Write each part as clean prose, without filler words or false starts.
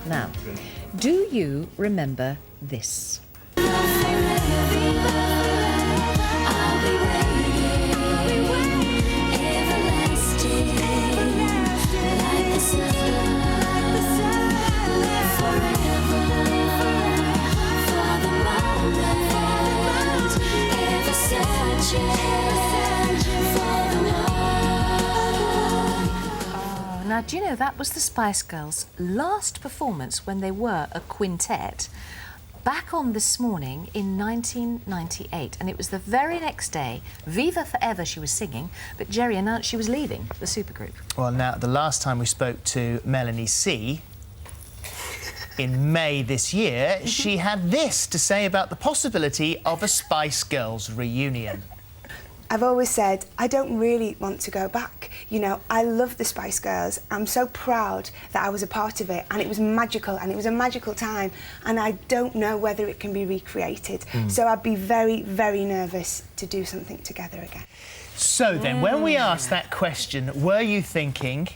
Now, do you remember this? Now, do you know that was the Spice Girls' last performance when they were a quintet, back on This Morning in 1998, and it was the very next day, Viva Forever she was singing, but Jerry announced she was leaving the supergroup. Well, now, the last time we spoke to Melanie C, in May this year, she had this to say about the possibility of a Spice Girls reunion. I've always said, I don't really want to go back. You know, I love the Spice Girls. I'm so proud that I was a part of it, and it was magical, and it was a magical time, and I don't know whether it can be recreated. So I'd be very, very nervous to do something together again. So then, when we asked that question, were you thinking,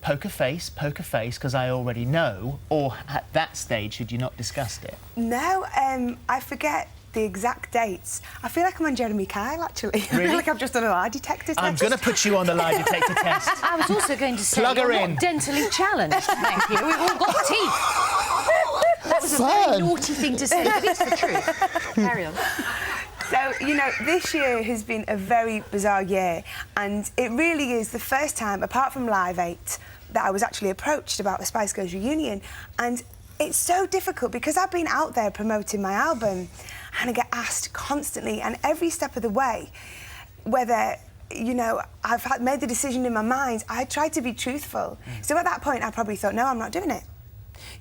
poker face, because I already know, or at that stage, had you not discussed it? No, I forget the exact dates. I feel like I'm on Jeremy Kyle, actually. Really? I feel like I've just done a lie detector test. I'm going to put you on the lie detector test. I was also going to say, Plug her you're in. not dentally challenged, thank you. We've all got teeth. That was a very naughty thing to say, but it's the truth. Carry on. So, you know, this year has been a very bizarre year, and it really is the first time, apart from Live 8, that I was actually approached about the Spice Girls reunion. And it's so difficult because I've been out there promoting my album, and I get asked constantly, and every step of the way, whether, you know, I've made the decision in my mind, I tried to be truthful. So at that point, I probably thought, no, I'm not doing it.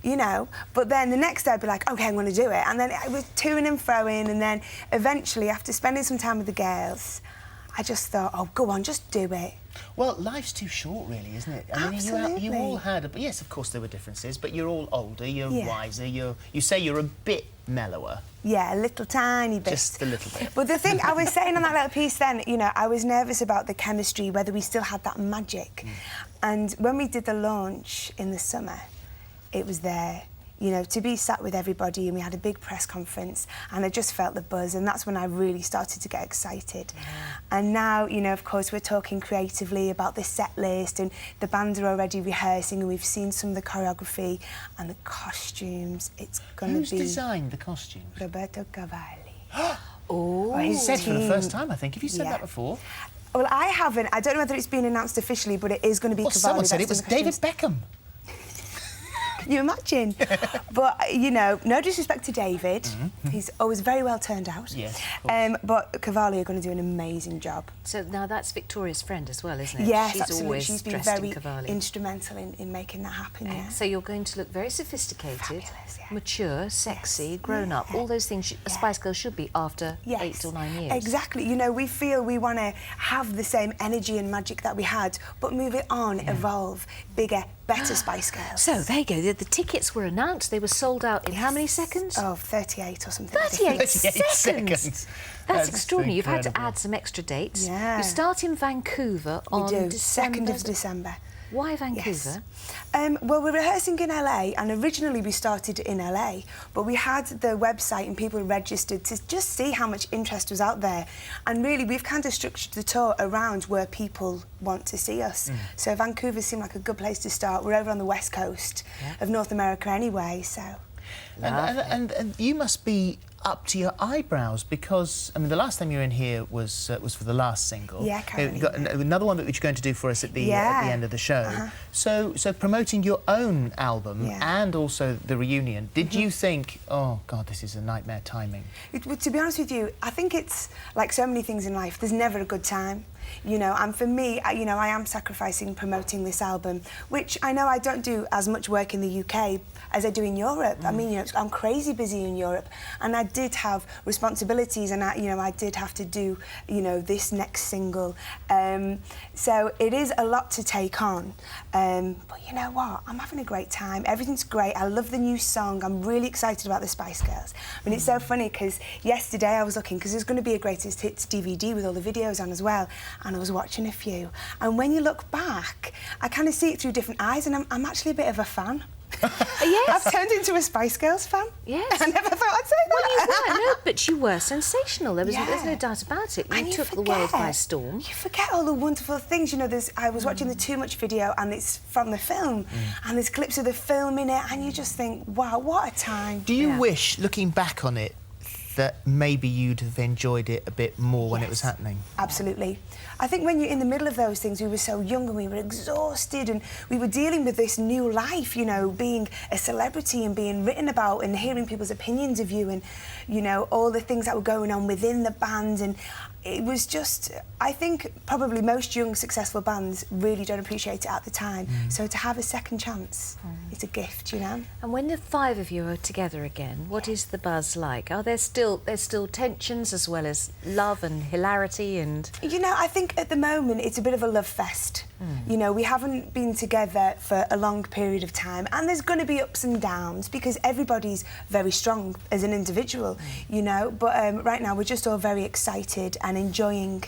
You know, but then the next day I'd be like, OK, I'm going to do it. And then it was to-ing and fro-ing, and then eventually, after spending some time with the girls, I just thought, oh, go on, just do it. Well, life's too short, really, isn't it? I mean, you all had... Yes, of course, there were differences, but you're all older, you're wiser, you say you're a bit mellower. Yeah, a little tiny bit. Just a little bit. But the thing I was saying on that little piece then, you know, I was nervous about the chemistry, whether we still had that magic. And when we did the launch in the summer, it was there. You know, to be sat with everybody, and we had a big press conference, and I just felt the buzz, and that's when I really started to get excited. And now, you know, of course, we're talking creatively about the set list, and the band are already rehearsing, and we've seen some of the choreography and the costumes. It's going to be... Who's designed the costumes? Roberto Cavalli. Oh, he said for the first time, I think. Have you said that before? Well, I haven't. I don't know whether it's been announced officially, but it is going to be Cavalli. Someone said it was David Beckham. Can you imagine? But, you know, no disrespect to David. He's always very well turned out. Yes, but Cavalli are going to do an amazing job. So now that's Victoria's friend as well, isn't it? Yes, she's absolutely. Always She's been dressed very in Cavalli. instrumental in making that happen, yeah. So you're going to look very sophisticated, Fabulous, yeah. mature, sexy, grown up, all those things a Spice Girl should be after 8 or 9 years. Exactly. You know, we feel we want to have the same energy and magic that we had, but move it on, evolve, bigger, better Spice Girls. So there you go. The tickets were announced. They were sold out in how many seconds? Oh, 38 or something. 38 seconds. That's extraordinary. incredible. You've had to add some extra dates. Yeah. You start in Vancouver on December... 2nd of December. Why Vancouver? Well, we're rehearsing in LA, and originally we started in LA, but we had the website and people registered to just see how much interest was out there. And really, we've kind of structured the tour around where people want to see us. So Vancouver seemed like a good place to start. We're over on the west coast of North America anyway, so... And you must be up to your eyebrows because, I mean, the last time you were in here was for the last single. Yeah, Caroline. You've got another one that you're going to do for us at the end of the show. So promoting your own album and also the reunion, did you think, oh, God, this is a nightmare timing? To be honest with you, I think it's like so many things in life, there's never a good time. You know, and for me, you know, I am sacrificing promoting this album, which I know I don't do as much work in the UK as I do in Europe. I mean, you know, I'm crazy busy in Europe, and I did have responsibilities, and I did have to do, you know, this next single. So it is a lot to take on. But you know what? I'm having a great time. Everything's great. I love the new song. I'm really excited about the Spice Girls. I mean, it's so funny because yesterday I was looking, because there's going to be a greatest hits DVD with all the videos on as well. And I was watching a few, and when you look back, I kind of see it through different eyes, and I'm actually a bit of a fan. Yes. I've turned into a Spice Girls fan. Yes. I never thought I'd say Well, you that. were, no, but you were sensational. There's no Yeah. doubt about it. You And took the world by storm. You forget all the wonderful things. You know, I was watching the Too Much video, and it's from the film, and there's clips of the film in it, and you just think, wow, what a time. Do you Yeah. wish, looking back on it, that maybe you'd have enjoyed it a bit more when it was Yes. happening? Absolutely. I think when you're in the middle of those things, we were so young and we were exhausted, and we were dealing with this new life, you know, being a celebrity and being written about and hearing people's opinions of you, and, you know, all the things that were going on within the band. And it was just, I think probably most young successful bands really don't appreciate it at the time. So to have a second chance, it's a gift, you know. And when the five of you are together again, what is the buzz like? Are there still tensions as well as love and hilarity and? You know, I think at the moment it's a bit of a love fest. You know, we haven't been together for a long period of time, and there's going to be ups and downs because everybody's very strong as an individual, you know. But right now we're just all very excited and enjoying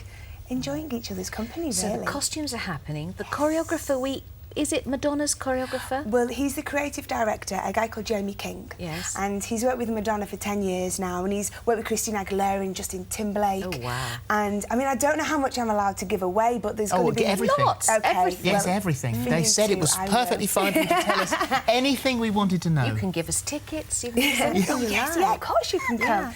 each other's company, So really. the costumes are happening. The choreographer, is it Madonna's choreographer? Well, he's the creative director, a guy called Jamie King. Yes. And he's worked with Madonna for 10 years now, and he's worked with Christina Aguilera and Justin Timberlake. Oh, wow. And, I mean, I don't know how much I'm allowed to give away, but there's going to be... everything. Lots, Okay, everything. Yes, well, everything. for They you said it two, was I perfectly will. fine for you to tell us anything we wanted to know. You can give us tickets. You can give us anything Oh, you yes, like. yeah, of course you can come.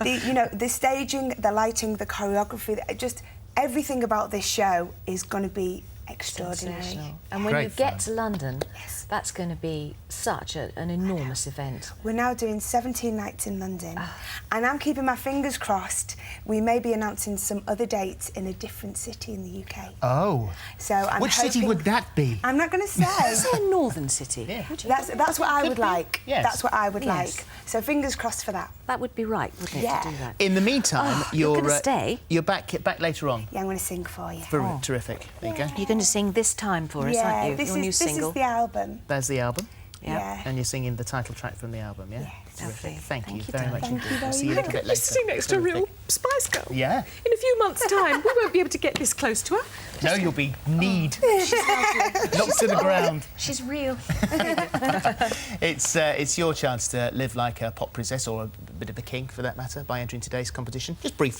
You know, the staging, the lighting, the choreography, just everything about this show is going to be extraordinary. Sensational. And when Great you get fun. to London, Yes. that's going to be such an enormous event. We're now doing 17 nights in London, Ah. and I'm keeping my fingers crossed. We may be announcing some other dates in a different city in the UK. Oh. So I'm Which city hoping- would that be? I'm not going to say. Is it a northern city? Yeah. Would you? That's what I would be. like. Yes. That's what I would Yes. like. So fingers crossed for that. That would be right, wouldn't it, Yeah. to do that? In the meantime, Oh, you're gonna stay? You're back later on. Yeah, I'm going to sing for you. Terrific. There you go. You're going to sing this time for us, aren't you? this Your new is single. the album. There's the album. Yeah. And you're singing the title track from the album, yeah? Yes. Terrific. Lovely. Thank you Thank you, very much darling. Thank you indeed. very I'll see you a little much. bit later. Sitting next to a real Spice Girl. Yeah. In a few months' time, we won't be able to get this close to her. No, you'll be knocked to the ground. She's real. It's your chance to live like a pop princess, or a bit of a king for that matter, by entering today's competition. Just briefly.